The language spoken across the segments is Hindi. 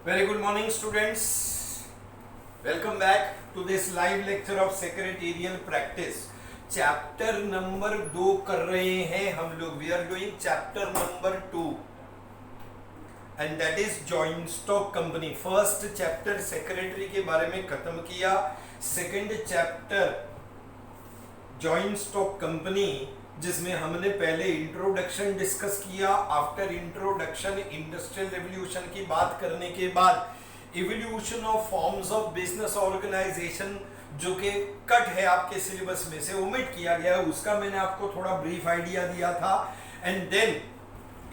Very good morning, students. Welcome back to this live lecture of secretarial practice. Chapter number 2 कर रहे हैं हम लोग. We are doing chapter number 2 and that is joint stock company. First chapter secretary के बारे में खत्म किया. Second chapter joint stock company, जिसमें हमने पहले इंट्रोडक्शन डिस्कस किया. आफ्टर इंट्रोडक्शन इंडस्ट्रियल रेवोल्यूशन की बात करने के बाद evolution of forms of business organisation, जो कि कट है आपके सिलेबस में से, ओमिट किया गया, उसका मैंने आपको थोड़ा ब्रीफ आइडिया दिया था. And then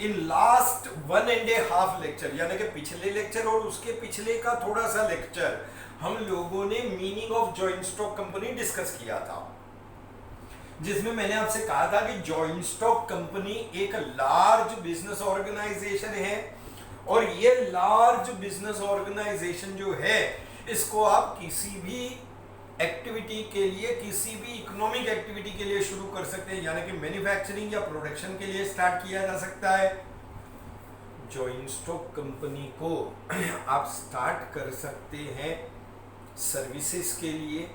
in last 1.5 lecture, यानी कि पिछले लेक्चर और उसके पिछले का थोड़ा सा लेक्चर, हम लोगों ने meaning of joint stock company discuss किया था, जिसमें मैंने आपसे कहा था कि जॉइंट स्टॉक कंपनी एक लार्ज बिजनेस ऑर्गेनाइजेशन है और ये लार्ज बिजनेस ऑर्गेनाइजेशन जो है, इसको आप किसी भी एक्टिविटी के लिए, किसी भी इकोनॉमिक एक्टिविटी के लिए शुरू कर सकते हैं, यानी कि मैन्युफैक्चरिंग या प्रोडक्शन के लिए स्टार्ट किया जा सकता है. जॉइंट स्टॉक कंपनी को आप स्टार्ट कर सकते हैं सर्विसेज के लिए.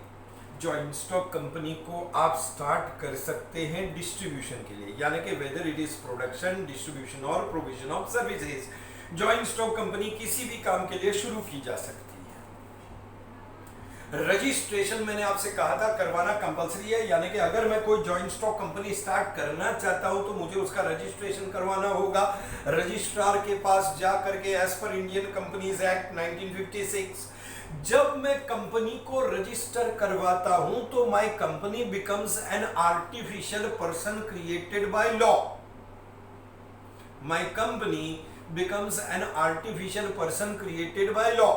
जॉइंट स्टॉक कंपनी को आप स्टार्ट कर सकते हैं डिस्ट्रीब्यूशन के लिए, यानी कि whether it is production, distribution और provision of services. Joint stock company किसी भी काम के लिए शुरू की जा सकती है. रजिस्ट्रेशन मैंने आपसे कहा था करवाना कंपलसरी है, यानी कि अगर मैं कोई जॉइंट स्टॉक कंपनी स्टार्ट करना चाहता हूं तो मुझे उसका रजिस्ट्रेशन करवाना होगा. रजिस्ट्रार के पास जा करके as per Indian companies act 1956 जब मैं कंपनी को रजिस्टर करवाता हूं तो my company becomes an artificial person created by law. My company becomes an artificial person created by law.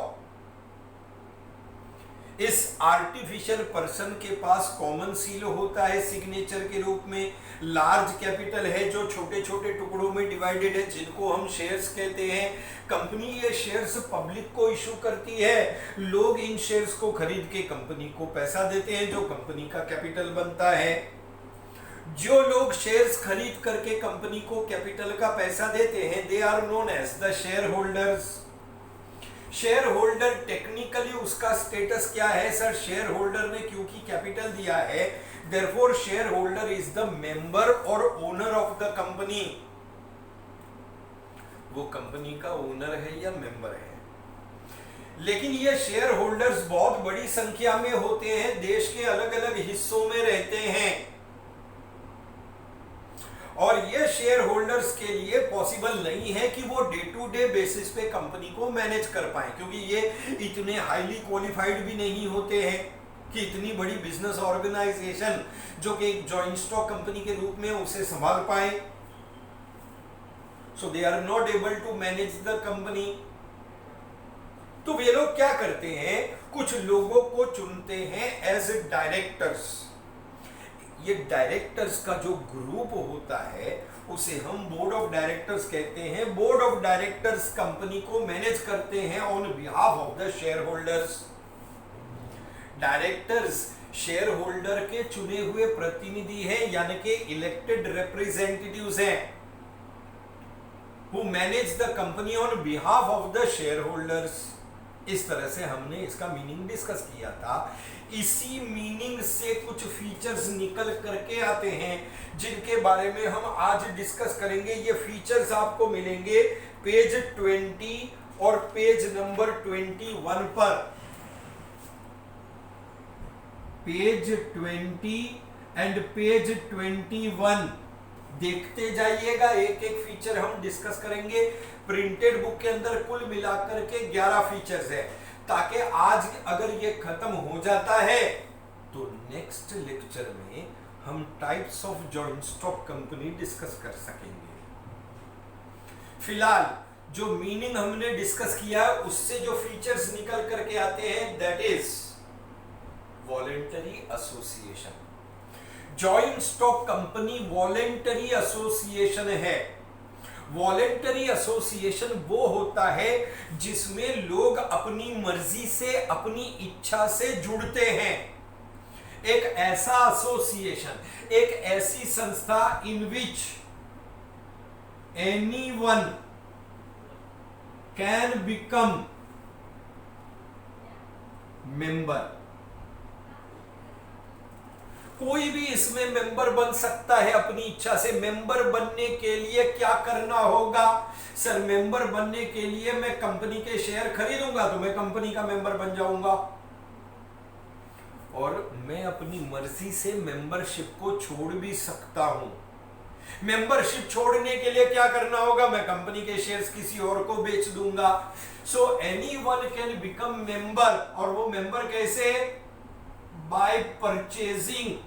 इस आर्टिफिशियल पर्सन के पास कॉमन सील होता है सिग्नेचर के रूप में. लार्ज कैपिटल है जो छोटे छोटे टुकड़ों में डिवाइडेड है, जिनको हम शेयर्स कहते हैं. कंपनी ये शेयर्स पब्लिक को इशू करती है. लोग इन शेयर्स को खरीद के कंपनी को पैसा देते हैं, जो कंपनी का कैपिटल बनता है. जो लोग शेयर्स खरीद करके कंपनी को कैपिटल का पैसा देते हैं, they are known as the share holders. Share holder technically उसका स्टेटस क्या है? सर, शेयर होल्डर ने क्योंकि कैपिटल दिया है, therefore share holder is the member और ओनर ऑफ द कंपनी. वो कंपनी का ओनर है या मेंबर है. लेकिन ये शेयर होल्डर्स बहुत बड़ी संख्या में होते हैं, देश के अलग अलग हिस्सों में रहते हैं, और ये शेयर होल्डर्स के लिए पॉसिबल नहीं है कि वो डे टू डे बेसिस पे कंपनी को मैनेज कर पाए, क्योंकि ये इतने हाईली क्वालिफाइड भी नहीं होते हैं कि इतनी बड़ी बिजनेस ऑर्गेनाइजेशन जो कि एक जॉइंट स्टॉक कंपनी के रूप में उसे संभाल पाए. So they are not able to manage the company. तो ये लोग क्या करते हैं? कुछ लोगों को चुनते हैं एज डायरेक्टर्स. ये डायरेक्टर्स का जो ग्रुप होता है उसे हम बोर्ड ऑफ डायरेक्टर्स कहते हैं. बोर्ड ऑफ डायरेक्टर्स कंपनी को मैनेज करते हैं on behalf of the share holders. Directors share holder के चुने हुए प्रतिनिधि हैं, यानी कि इलेक्टेड रिप्रेजेंटेटिव्स हैं, who manage the company on behalf of the share holders. इस तरह से हमने इसका मीनिंग डिस्कस किया था. इसी मीनिंग से कुछ फीचर्स निकल करके आते हैं, जिनके बारे में हम आज डिस्कस करेंगे. ये फीचर्स आपको मिलेंगे पेज 20 और पेज नंबर 21 पर. पेज 20 एंड पेज 21 देखते जाइएगा. एक एक फीचर हम डिस्कस करेंगे. प्रिंटेड बुक के अंदर कुल मिलाकर के 11 फीचर्स है, ताकि आज अगर ये खत्म हो जाता है तो नेक्स्ट लेक्चर में हम types of joint stock company discuss कर सकेंगे. फिलहाल जो मीनिंग हमने डिस्कस किया उससे जो फीचर्स निकल करके आते हैं, that is voluntary association. Joint stock company voluntary association है. वॉलेंटरी एसोसिएशन वो होता है जिसमें लोग अपनी मर्जी से, अपनी इच्छा से जुड़ते हैं. एक ऐसा एसोसिएशन, एक ऐसी संस्था इन विच एनीवन can become मेंबर। कोई भी इसमें मेंबर बन सकता है अपनी इच्छा से। मेंबर बनने के लिए क्या करना होगा? सर मेंबर बनने के लिए मैं कंपनी के शेयर खरीदूंगा तो मैं कंपनी का मेंबर बन जाऊंगा, और मैं अपनी मर्जी से मेंबरशिप को छोड़ भी सकता हूं। मेंबरशिप छोड़ने के लिए क्या करना होगा? मैं कंपनी के शेयर्स किसी और को बेच दूंगा। So anyone can become member, और वो मेंबर कैसे? Bye purchasing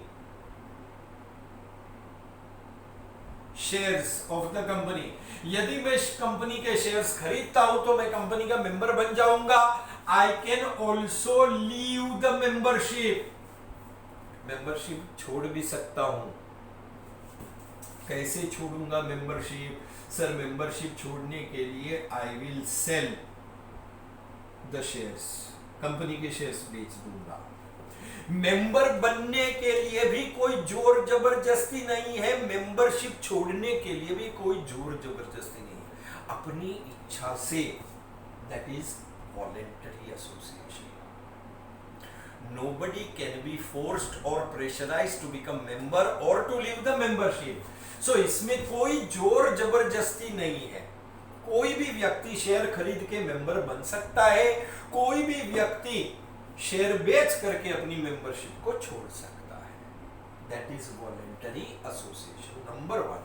shares of the company. यदि मैं कंपनी के शेयर्स खरीदता हूं तो मैं कंपनी का मेंबर बन जाऊंगा। I can also leave the membership, membership छोड़ भी सकता हूं। कैसे छोड़ूंगा मेंबरशिप? सर मेंबरशिप छोड़ने के लिए I will sell the shares, company के शेयर्स बेच दूंगा। मेंबर बनने के लिए भी कोई जोर जबरदस्ती नहीं है, मेंबरशिप छोड़ने के लिए भी कोई जोर जबरदस्ती नहीं है, अपनी इच्छा से। That is voluntary association. Nobody can be forced or pressurized to become member or to leave the membership. So इसमें कोई जोर जबरदस्ती नहीं है। कोई भी व्यक्ति शेयर खरीद के मेंबर बन सकता है, कोई भी व्यक्ति शेयर बेच करके अपनी मेंबरशिप को छोड़ सकता है। That is voluntary association, number 1।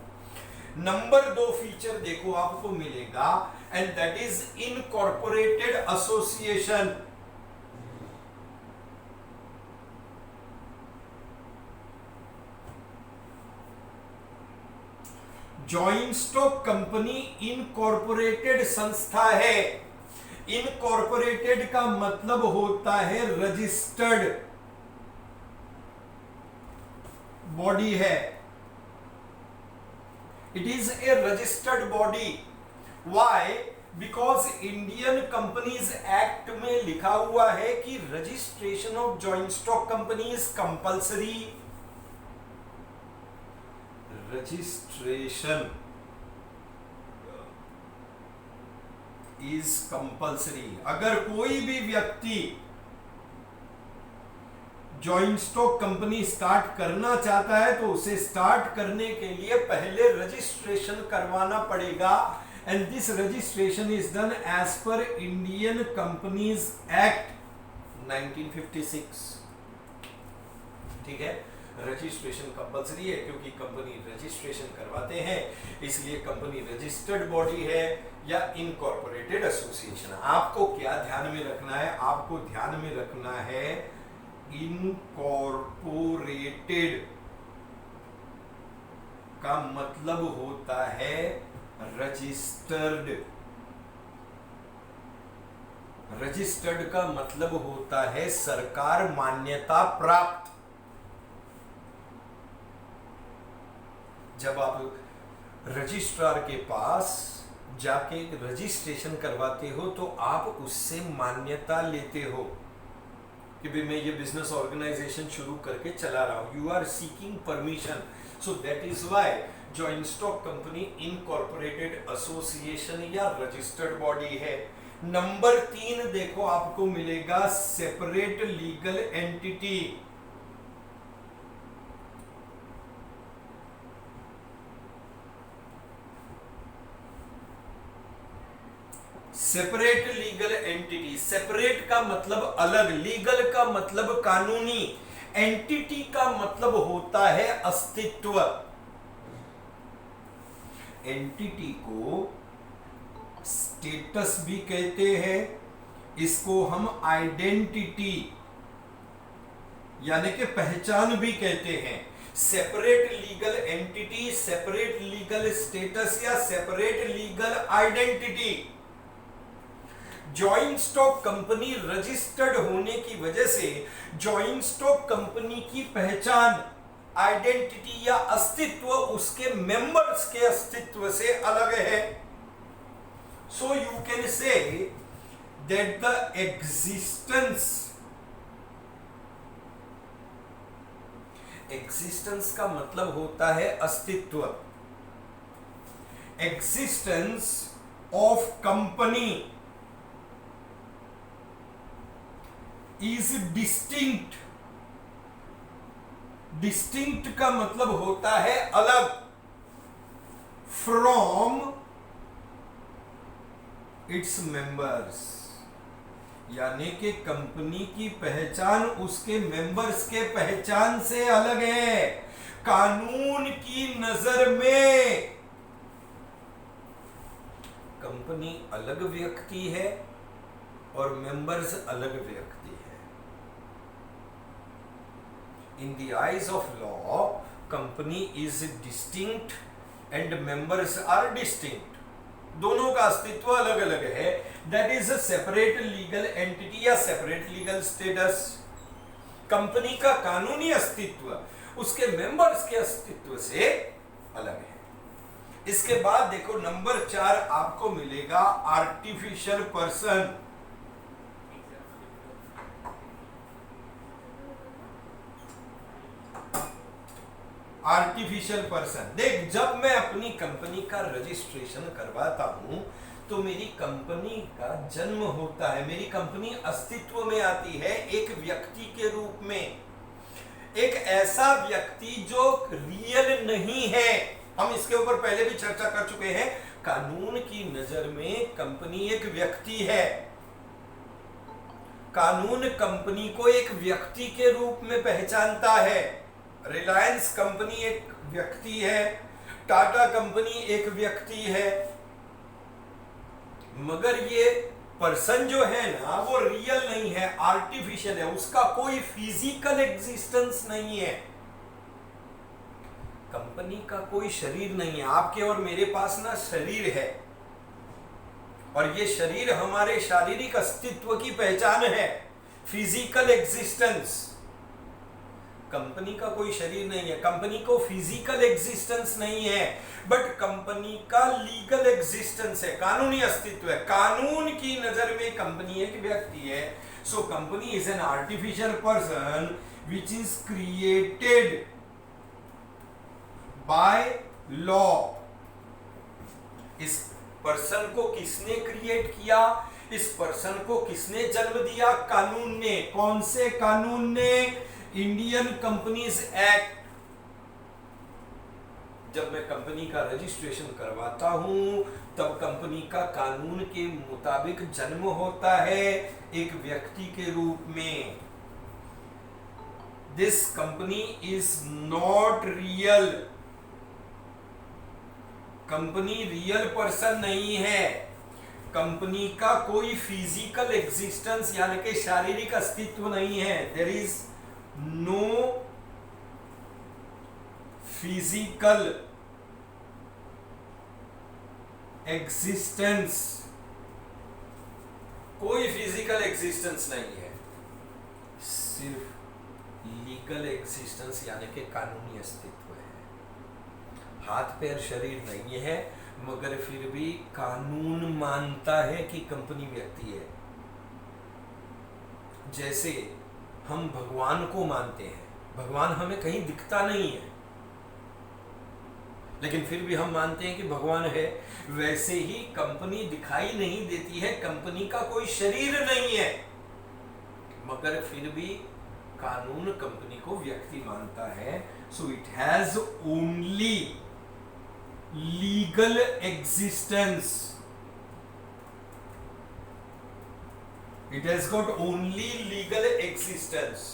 Number 2 feature देखो आपको मिलेगा, and that is incorporated association. Joint stock company incorporated संस्था है। इनकॉर्पोरेटेड का मतलब होता है रजिस्टर्ड बॉडी है। It is a registered body. Why? Because Indian companies act में लिखा हुआ है कि registration of joint stock company is compulsory. Registration is compulsory. अगर कोई भी व्यक्ति जॉइंट स्टॉक कंपनी स्टार्ट करना चाहता है तो उसे स्टार्ट करने के लिए पहले रजिस्ट्रेशन करवाना पड़ेगा, and this registration is done as per Indian companies act 1956। ठीक है, रजिस्ट्रेशन कंपल्सरी है क्योंकि कंपनी रजिस्ट्रेशन करवाते हैं, इसलिए कंपनी रजिस्टर्ड बॉडी है या इनकॉर्पोरेटेड एसोसिएशन। आपको क्या ध्यान में रखना है? आपको ध्यान में रखना है इनकॉर्पोरेटेड का मतलब होता है रजिस्टर्ड। रजिस्टर्ड का मतलब होता है सरकार मान्यता प्राप्त। जब आप रजिस्ट्रार के पास जाके रजिस्ट्रेशन करवाते हो तो आप उससे मान्यता लेते हो कि भाई मैं ये बिजनेस ऑर्गेनाइजेशन शुरू करके चला रहा हूं। You are seeking permission. So that is why joint stock company incorporated association या रजिस्टर्ड बॉडी है। नंबर 3 देखो आपको मिलेगा separate legal entity. Separate legal entity. Separate का मतलब अलग, लीगल का मतलब कानूनी, एंटिटी का मतलब होता है अस्तित्व। एंटिटी को स्टेटस भी कहते हैं, इसको हम आइडेंटिटी यानी कि पहचान भी कहते हैं। Separate legal entity, separate legal status या separate legal identity. Joint stock company registered होने की वजह से जॉइंट स्टॉक कंपनी की पहचान, आइडेंटिटी या अस्तित्व उसके मेंबर्स के अस्तित्व से अलग है। So you can say that the existence का मतलब होता है अस्तित्व। Existence of company is distinct. Distinct का मतलब होता है अलग, फ्रॉम इट्स मेंबर्स, यानी कि कंपनी की पहचान उसके मेंबर्स के पहचान से अलग है। कानून की नजर में कंपनी अलग व्यक्ति है और मेंबर्स अलग व्यक्ति है। In the eyes of law company is distinct and members are distinct. दोनों का अस्तित्व अलग अलग है। That is a separate legal entity या सेपरेट लीगल स्टेटस। कंपनी का कानूनी अस्तित्व उसके मेंबर्स के अस्तित्व से अलग है। इसके बाद देखो नंबर 4 आपको मिलेगा आर्टिफिशियल पर्सन। आर्टिफिशियल पर्सन, देख जब मैं अपनी कंपनी का रजिस्ट्रेशन करवाता हूं तो मेरी कंपनी का जन्म होता है, मेरी कंपनी अस्तित्व में आती है एक व्यक्ति के रूप में, एक ऐसा व्यक्ति जो रियल नहीं है। हम इसके ऊपर पहले भी चर्चा कर चुके हैं। कानून की नजर में कंपनी एक व्यक्ति है। कानून कंपनी को एक व्यक्ति के रूप में पहचानता है। रिलायंस कंपनी एक व्यक्ति है, टाटा कंपनी एक व्यक्ति है, मगर ये पर्सन जो है ना वो रियल नहीं है, आर्टिफिशियल है, उसका कोई फिजिकल एग्जिस्टेंस नहीं है। कंपनी का कोई शरीर नहीं है। आपके और मेरे पास ना शरीर है और ये शरीर हमारे शारीरिक अस्तित्व की पहचान है, फिजिकल एग्जिस्टेंस। कंपनी का कोई शरीर नहीं है, कंपनी को फिजिकल एग्जिस्टेंस नहीं है, बट कंपनी का लीगल एग्जिस्टेंस है, कानूनी अस्तित्व है। कानून की नजर में कंपनी एक व्यक्ति है। So company is an artificial person which is created by law. इस पर्सन को किसने क्रिएट किया? इस पर्सन को किसने जन्म दिया? कानून ने। कौन से कानून ने? Indian companies act. जब मैं कंपनी का रजिस्ट्रेशन करवाता हूं तब कंपनी का कानून के मुताबिक जन्म होता है एक व्यक्ति के रूप में। This company is not real. Company real person नहीं है। कंपनी का कोई फिजिकल एग्जिस्टेंस यानी कि शारीरिक अस्तित्व नहीं है। There is no physical existence, कोई फिजिकल एग्जिस्टेंस नहीं है, सिर्फ लीगल एग्जिस्टेंस यानी कि कानूनी अस्तित्व है। हाथ पैर शरीर नहीं है मगर फिर भी कानून मानता है कि कंपनी व्यक्ति है। जैसे हम भगवान को मानते हैं, भगवान हमें कहीं दिखता नहीं है लेकिन फिर भी हम मानते हैं कि भगवान है। वैसे ही कंपनी दिखाई नहीं देती है, कंपनी का कोई शरीर नहीं है, मगर फिर भी कानून कंपनी को व्यक्ति मानता है। So it has only legal existence. It has got only legal existence.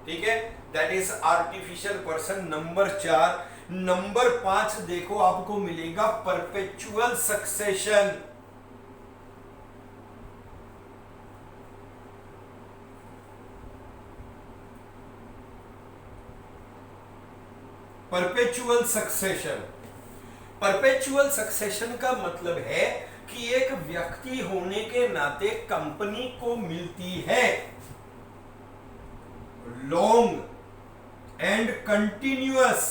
ठीक है, that is artificial person number 4। Number 5 देखो आपको मिलेगा perpetual succession. Perpetual succession. Perpetual succession का मतलब है कि एक व्यक्ति होने के नाते कंपनी को मिलती है लॉन्ग एंड कंटिन्यूअस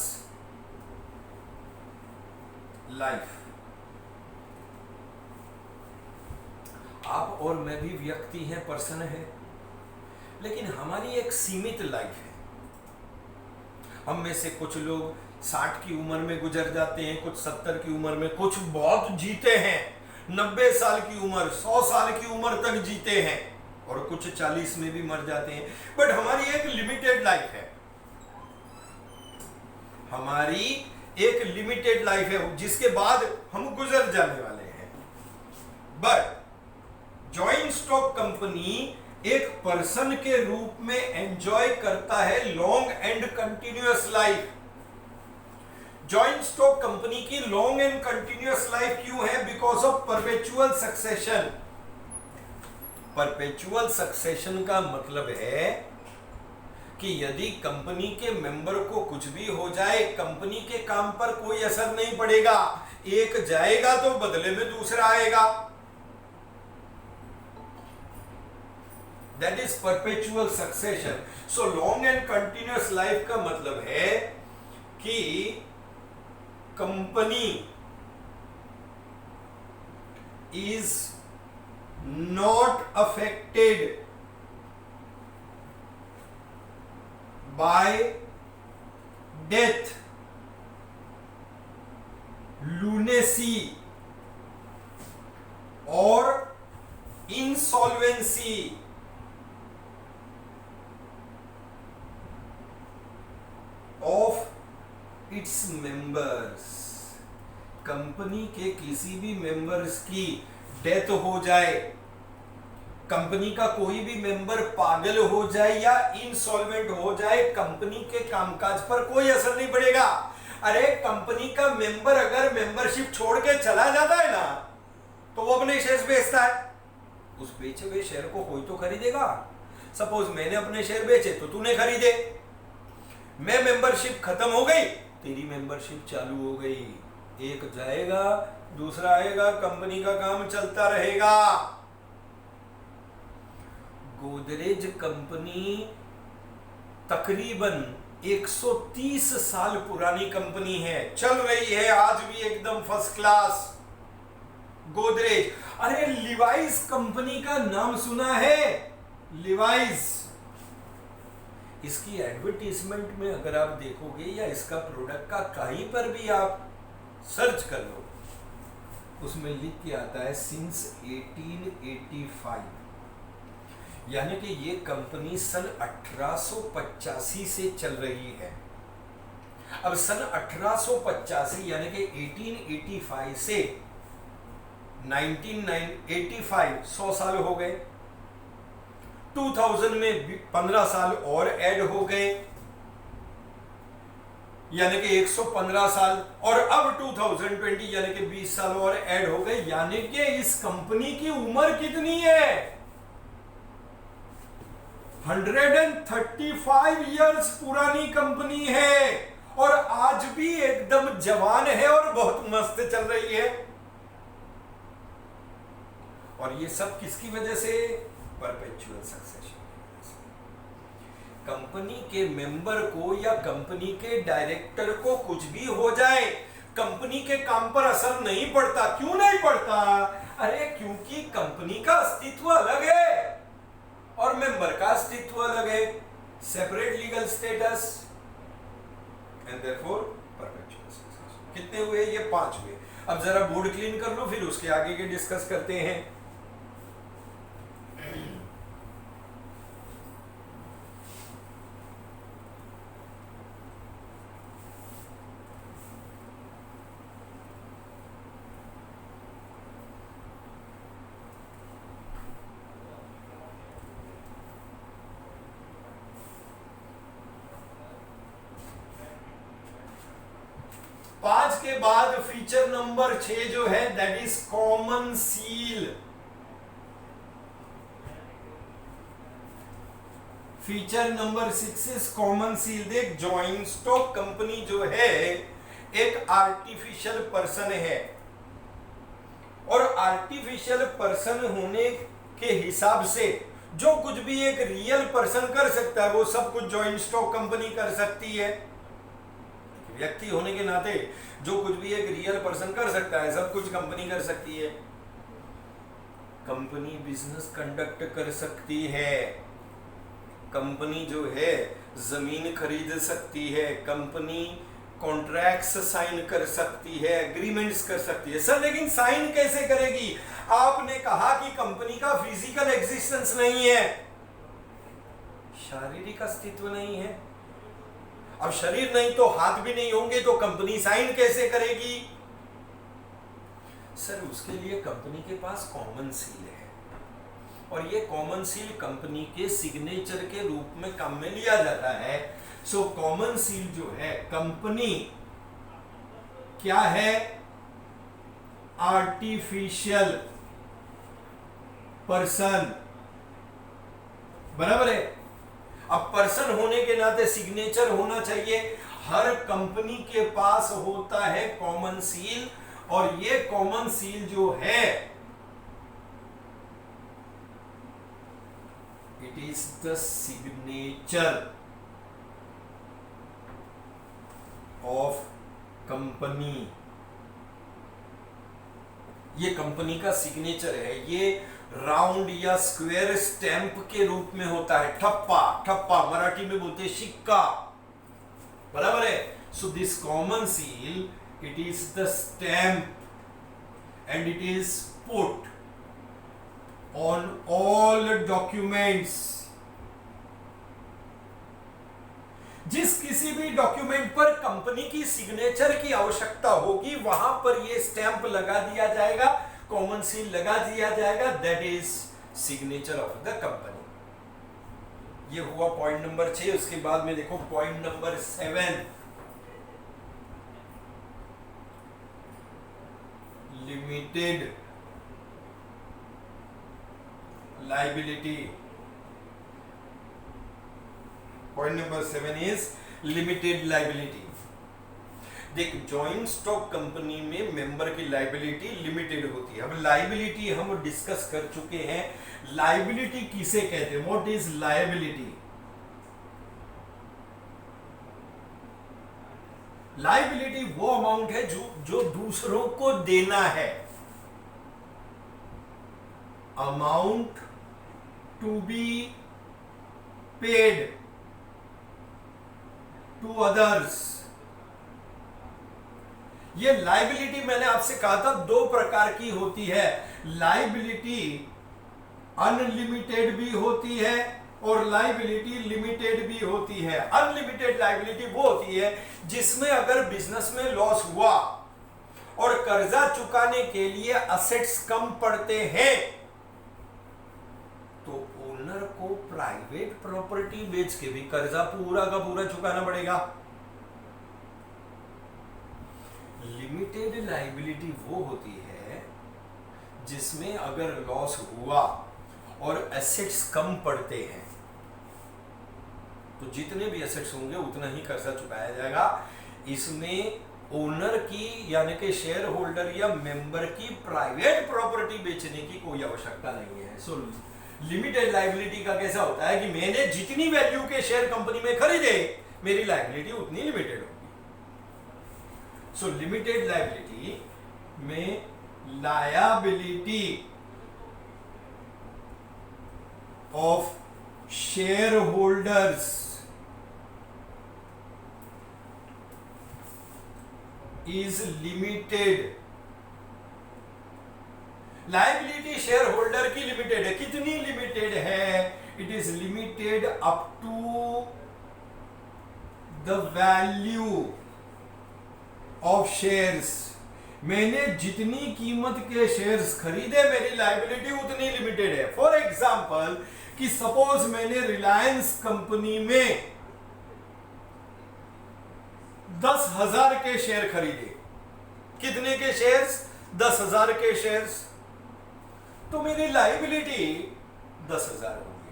लाइफ। आप और मैं भी व्यक्ति हैं, पर्सन है, लेकिन हमारी एक सीमित लाइफ है। हम में से कुछ लोग 60 की उम्र में गुजर जाते हैं, कुछ 70 की उम्र में, कुछ बहुत जीते हैं, 90 साल की उम्र, 100 साल की उम्र तक जीते हैं, और कुछ 40 में भी मर जाते हैं। बट हमारी एक लिमिटेड लाइफ है, हमारी एक लिमिटेड लाइफ है जिसके बाद हम गुजर जाने वाले हैं। बट जॉइंट स्टॉक कंपनी एक पर्सन के रूप में एंजॉय करता है long and continuous life. Joint stock company की लॉन्ग एंड कंटिन्यूअस लाइफ क्यों है? Because of perpetual succession. Perpetual succession का मतलब है कि यदि कंपनी के मेंबर को कुछ भी हो जाए, कंपनी के काम पर कोई असर नहीं पड़ेगा। एक जाएगा तो बदले में दूसरा आएगा। That is perpetual succession. So long and continuous life का मतलब है कि company is not affected by death, lunacy or insolvency of its members। Company के किसी भी मेंबर्स की डेथ हो जाए, कंपनी का कोई भी मेंबर पागल हो जाए या इंसॉल्वेंट हो जाए, कंपनी के कामकाज पर कोई असर नहीं पड़ेगा। अरे कंपनी का मेंबर अगर मेंबरशिप छोड़ के चला जाता है ना, तो वो अपने शेयर बेचता है, उस बेचे हुए शेयर को कोई तो खरीदेगा। सपोज मैंने अपने शेयर बेचे तो तूने खरीदे, मैं मेंबरशिप खत्म हो गई, तेरी मेंबरशिप चालू हो गई। एक जाएगा दूसरा आएगा, कंपनी का काम चलता रहेगा। गोदरेज कंपनी तकरीबन 130 साल पुरानी कंपनी है, चल रही है आज भी एकदम फर्स्ट क्लास। गोदरेज। अरे लिवाइस कंपनी का नाम सुना है? लिवाइस, इसकी एडवर्टीजमेंट में अगर आप देखोगे या इसका प्रोडक्ट का कहीं पर भी आप सर्च कर लो, उसमें लिख के आता है सिंस 1885, यानी कि ये कंपनी सन 1885 से चल रही है। अब सन 1885 यानी कि 1885 से 1985 100 साल हो गए। 2000 में 15 साल और ऐड हो गए, यानी कि 115 साल, और अब 2020 यानी कि 20 साल और ऐड हो गए, यानी कि इस कंपनी की उम्र कितनी है? 135 इयर्स पुरानी कंपनी है और आज भी एकदम जवान है और बहुत मस्त चल रही है। और ये सब किसकी वजह से? Perpetual succession. कंपनी के मेंबर को या कंपनी के डायरेक्टर को कुछ भी हो जाए, कंपनी के काम पर असर नहीं पड़ता। क्यों नहीं पड़ता? अरे क्योंकि कंपनी का अस्तित्व अलग है और मेंबर का अस्तित्व अलग है, separate legal status and therefore perpetual succession. कितने हुए? ये 5 हुए। अब जरा बोर्ड क्लीन कर लो, फिर उसके आगे के डिस्कस करते हैं। पांच के बाद फीचर नंबर 6 जो है that is common seal. Feature number 6 is common seal. देख, जॉइंट स्टॉक कंपनी जो है एक आर्टिफिशियल पर्सन है और आर्टिफिशियल पर्सन होने के हिसाब से जो कुछ भी एक रियल पर्सन कर सकता है वो सब कुछ जॉइंट स्टॉक कंपनी कर सकती है। व्यक्ति होने के नाते जो कुछ भी एक रियल पर्सन कर सकता है सब कुछ कंपनी कर सकती है। कंपनी बिजनेस कंडक्ट कर सकती है, कंपनी जो है जमीन खरीद सकती है, कंपनी कॉन्ट्रैक्ट्स साइन कर सकती है, एग्रीमेंट्स कर सकती है। सर लेकिन साइन कैसे करेगी? आपने कहा कि कंपनी का फिजिकल एग्जिस्टेंस नहीं है, शारीरिक अस्तित्व नहीं है। अब शरीर नहीं तो हाथ भी नहीं होंगे तो कंपनी साइन कैसे करेगी? सर उसके लिए कंपनी के पास कॉमन सील है और ये कॉमन सील कंपनी के सिग्नेचर के रूप में काम में लिया जाता है। सो कॉमन सील जो है, कंपनी क्या है? आर्टिफिशियल पर्सन, बराबर है। अब पर्सन होने के नाते सिग्नेचर होना चाहिए। हर कंपनी के पास होता है कॉमन सील और ये कॉमन सील जो है it is the signature of company. ये कंपनी का सिग्नेचर है। ये राउंड या स्क्वायर स्टैंप के रूप में होता है। ठप्पा, ठप्पा मराठी में बोलते हैं सिक्का, बराबर है। So this common seal it is the stamp and it is put on all documents। जिस किसी भी डॉक्यूमेंट पर कंपनी की सिग्नेचर की आवश्यकता होगी वहां पर यह स्टैंप लगा दिया जाएगा, कॉमन सील लगा दिया जाएगा। That is signature of the company. ये हुआ पॉइंट नंबर 6। उसके बाद में देखो point number 7, limited liability. Point number 7 is limited liability. देख, जॉइंट स्टॉक कंपनी में मेंबर की लायबिलिटी लिमिटेड होती है। अब लायबिलिटी हम डिस्कस कर चुके हैं। लायबिलिटी किसे कहते हैं? What is liability? लायबिलिटी वो अमाउंट है जो दूसरों को देना है। Amount to be paid to others. ये लायबिलिटी मैंने आपसे कहा था 2 प्रकार की होती है। लायबिलिटी अनलिमिटेड भी होती है और लायबिलिटी लिमिटेड भी होती है। अनलिमिटेड लायबिलिटी वो होती है जिसमें अगर बिजनेस में लॉस हुआ और कर्जा चुकाने के लिए असेट्स कम पड़ते हैं तो ओनर को प्राइवेट प्रॉपर्टी बेच के भी कर्जा पूरा का पूरा चुकाना पड़ेगा। लिमिटेड लायबिलिटी वो होती है जिसमें अगर लॉस हुआ और एसेट्स कम पड़ते हैं तो जितने भी एसेट्स होंगे उतना ही कर्जा चुकाया जाएगा। इसमें ओनर की यानी कि शेयर होल्डर या मेंबर की प्राइवेट प्रॉपर्टी बेचने की कोई आवश्यकता नहीं है। सो लिमिटेड लायबिलिटी का कैसा होता है कि मैंने जितनी वैल्यू के शेयर कंपनी में खरीदे मेरी लायबिलिटी उतनी लिमिटेड होगी। सो लिमिटेड लायबिलिटी में liability of share holders is limited. Liability share holder की लिमिटेड है। कितनी लिमिटेड है? It is limited up to the value of shares. मैंने जितनी कीमत के शेयर्स खरीदे मेरी लायबिलिटी उतनी लिमिटेड है। फॉर एग्जाम्पल कि सपोज मैंने रिलायंस कंपनी में 10,000 के शेयर खरीदे। कितने के शेयर्स? 10,000 के शेयर्स। तो मेरी लायबिलिटी 10,000 होगी।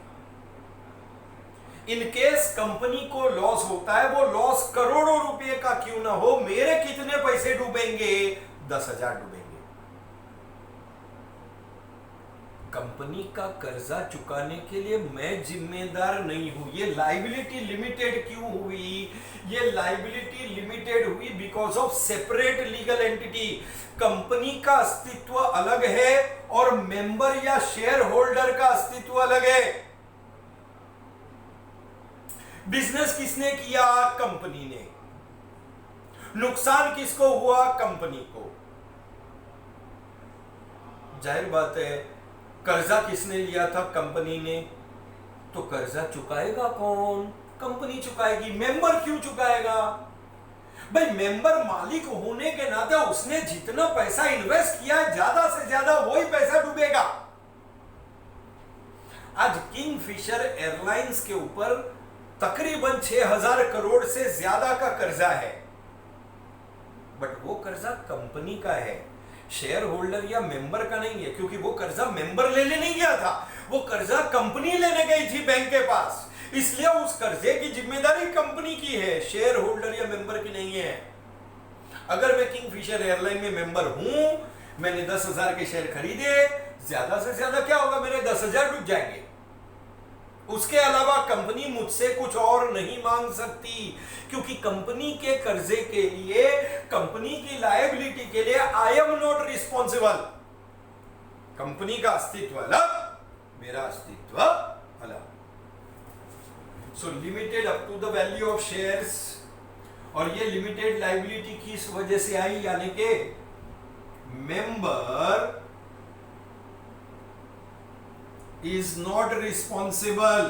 इन केस कंपनी को लॉस होता है, वो लॉस करोड़ों रुपए का क्यों ना हो, मेरे कितने पैसे डूबेंगे? 10,000 डूबेंगे। कंपनी का कर्जा चुकाने के लिए मैं जिम्मेदार नहीं हूं। ये लायबिलिटी लिमिटेड क्यों हुई? ये लायबिलिटी लिमिटेड हुई because of separate legal entity. Company का अस्तित्व अलग है और मेंबर या शेयर होल्डर का अस्तित्व अलग है। बिजनेस किसने किया? कंपनी ने। नुकसान किसको हुआ? कंपनी को। जाहिर बात है, कर्जा किसने लिया था? कंपनी ने। तो कर्जा चुकाएगा कौन? कंपनी चुकाएगी। मेंबर क्यों चुकाएगा? भाई मेंबर मालिक होने के नाते उसने जितना पैसा इन्वेस्ट किया है ज्यादा से ज्यादा वही पैसा डूबेगा। आज किंगफिशर एयरलाइंस के ऊपर तकरीबन 6000 करोड़ से ज्यादा का कर्जा है, बट वो कर्जा कंपनी का है, शेयर होल्डर या मेंबर का नहीं है, क्योंकि वो कर्जा मेंबर लेने नहीं गया था, वो कर्जा कंपनी लेने गई थी बैंक के पास, इसलिए उस कर्जे की जिम्मेदारी कंपनी की है, शेयर होल्डर या मेंबर की नहीं है। अगर मैं किंगफिशर एयरलाइन में मेंबर हूं, मैंने 10,000 के शेयर खरीदे, ज्यादा से ज्यादा क्या होगा? मेरे 10,000 डूब जाएंगे। उसके अलावा कंपनी मुझसे कुछ और नहीं मांग सकती, क्योंकि कंपनी के कर्जे के लिए, कंपनी की लायबिलिटी के लिए I am not responsible. Company का अस्तित्व अलग, मेरा अस्तित्व अलग। So limited up to the value of shares, और ये लिमिटेड लायबिलिटी किस वजह से आई? यानी कि मेंबर is not responsible।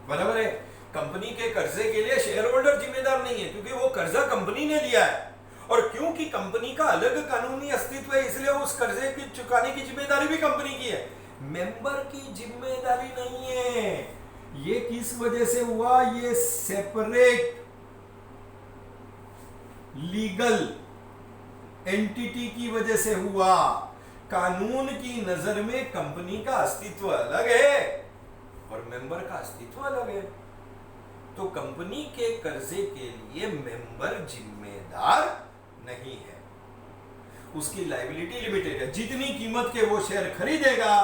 बराबर है। कंपनी के कर्जे के लिए शेयर होल्डर जिम्मेदार नहीं है, क्योंकि वो कर्जा कंपनी ने लिया है, और क्योंकि कंपनी का अलग कानूनी अस्तित्व है, इसलिए उस कर्जे की चुकाने की जिम्मेदारी भी कंपनी की है, मेंबर की जिम्मेदारी नहीं है। ये किस वजह से हुआ? ये सेपरेट लीगल एंटिटी की वजह से हुआ। कानून की नजर में कंपनी का अस्तित्व अलग है और मेंबर का अस्तित्व अलग है, तो कंपनी के कर्जे के लिए मेंबर जिम्मेदार नहीं है। उसकी लायबिलिटी लिमिटेड है, जितनी कीमत के वो शेयर खरीदेगा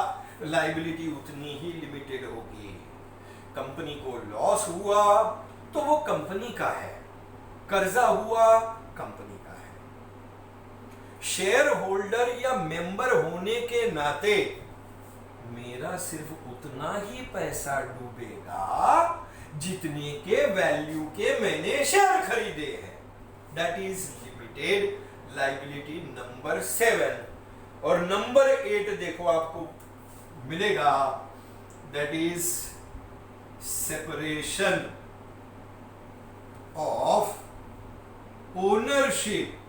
लायबिलिटी उतनी ही लिमिटेड होगी। कंपनी को लॉस हुआ तो वो कंपनी का है, कर्जा हुआ कंपनी का है। शेयर होल्डर या मेंबर होने के नाते मेरा सिर्फ उतना ही पैसा डूबेगा जितने के वैल्यू के मैंने शेयर खरीदे हैं। That is limited liability number 7। और नंबर 8 देखो आपको मिलेगा, that is separation of ownership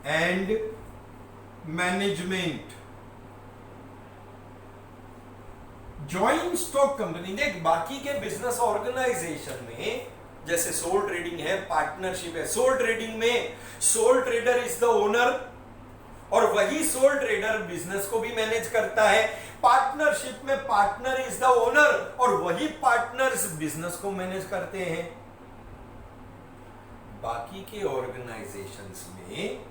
and management. Joint stock company, देख बाकी के बिजनेस ऑर्गेनाइजेशन में जैसे सोल ट्रेडिंग है, पार्टनरशिप है, सोल ट्रेडिंग में soul trader is the owner और वही सोल ट्रेडर बिजनेस को भी मैनेज करता है। पार्टनरशिप में पार्टनर इज द ओनर और वही पार्टनर्स बिजनेस को मैनेज करते हैं। बाकी के ऑर्गेनाइजेशंस में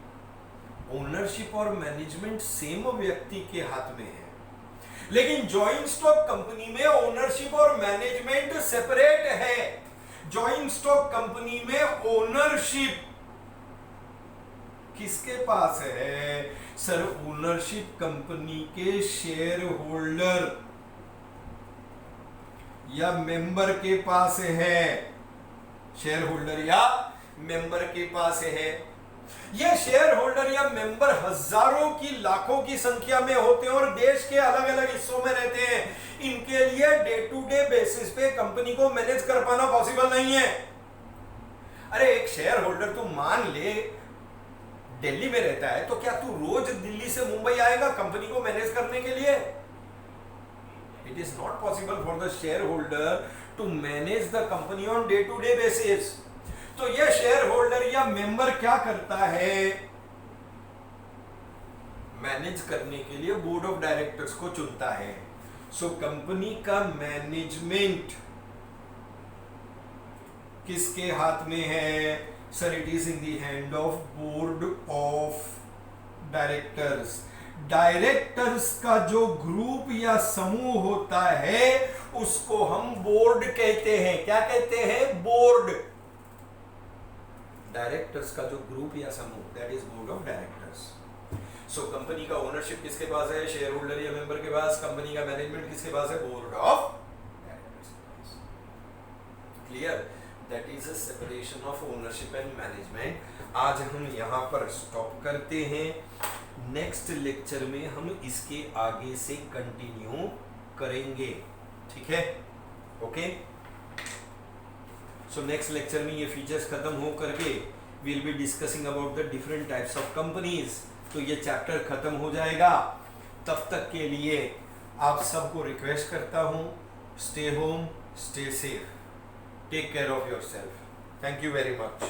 ओनरशिप और मैनेजमेंट सेम व्यक्ति के हाथ में है, लेकिन जॉइंट स्टॉक कंपनी में ओनरशिप और मैनेजमेंट सेपरेट है। जॉइंट स्टॉक कंपनी में ओनरशिप किसके पास है? सर, ओनरशिप कंपनी के शेयर होल्डर या मेंबर के पास है। शेयर होल्डर या मेंबर के पास है। ये शेयर होल्डर या मेंबर हजारों की लाखों की संख्या में होते हैं और देश के अलग अलग हिस्सों में रहते हैं। इनके लिए डे टू डे बेसिस पे कंपनी को मैनेज कर पाना पॉसिबल नहीं है। अरे एक शेयर होल्डर तू मान ले दिल्ली में रहता है, तो क्या तू रोज दिल्ली से मुंबई आएगा कंपनी को मैनेज करने के लिए? It is not possible for the share holder to manage the company on day to day basis. तो ये शेयर होल्डर या मेंबर क्या करता है? मैनेज करने के लिए बोर्ड ऑफ डायरेक्टर्स को चुनता है। सो कंपनी का मैनेजमेंट किसके हाथ में है? Sir, it is in the hand of board of directors. Directors का जो ग्रुप या समूह होता है उसको हम बोर्ड कहते हैं। क्या कहते हैं? बोर्ड। डायरेक्टर्स का जो ग्रुप या समूह, that is board of directors. So company का ओनरशिप किसके पास है? शेयर होल्डर या मेंबर के पास। कंपनी का मैनेजमेंट किसके पास है? बोर्ड ऑफ डायरेक्टर्स के पास। Clear? That is a separation of ownership and management. आज हम यहाँ पर स्टॉप करते हैं। नेक्स्ट लेक्चर में हम इसके आगे से कंटिन्यू करेंगे, ठीक है? ओके, सो नेक्स्ट लेक्चर में ये फीचर्स खत्म हो करके will be discussing about the different types of companies. तो ये चैप्टर खत्म हो जाएगा। तब तक के लिए आप सबको रिक्वेस्ट करता हूँ, stay home, stay safe, take care of yourself. Thank you very much.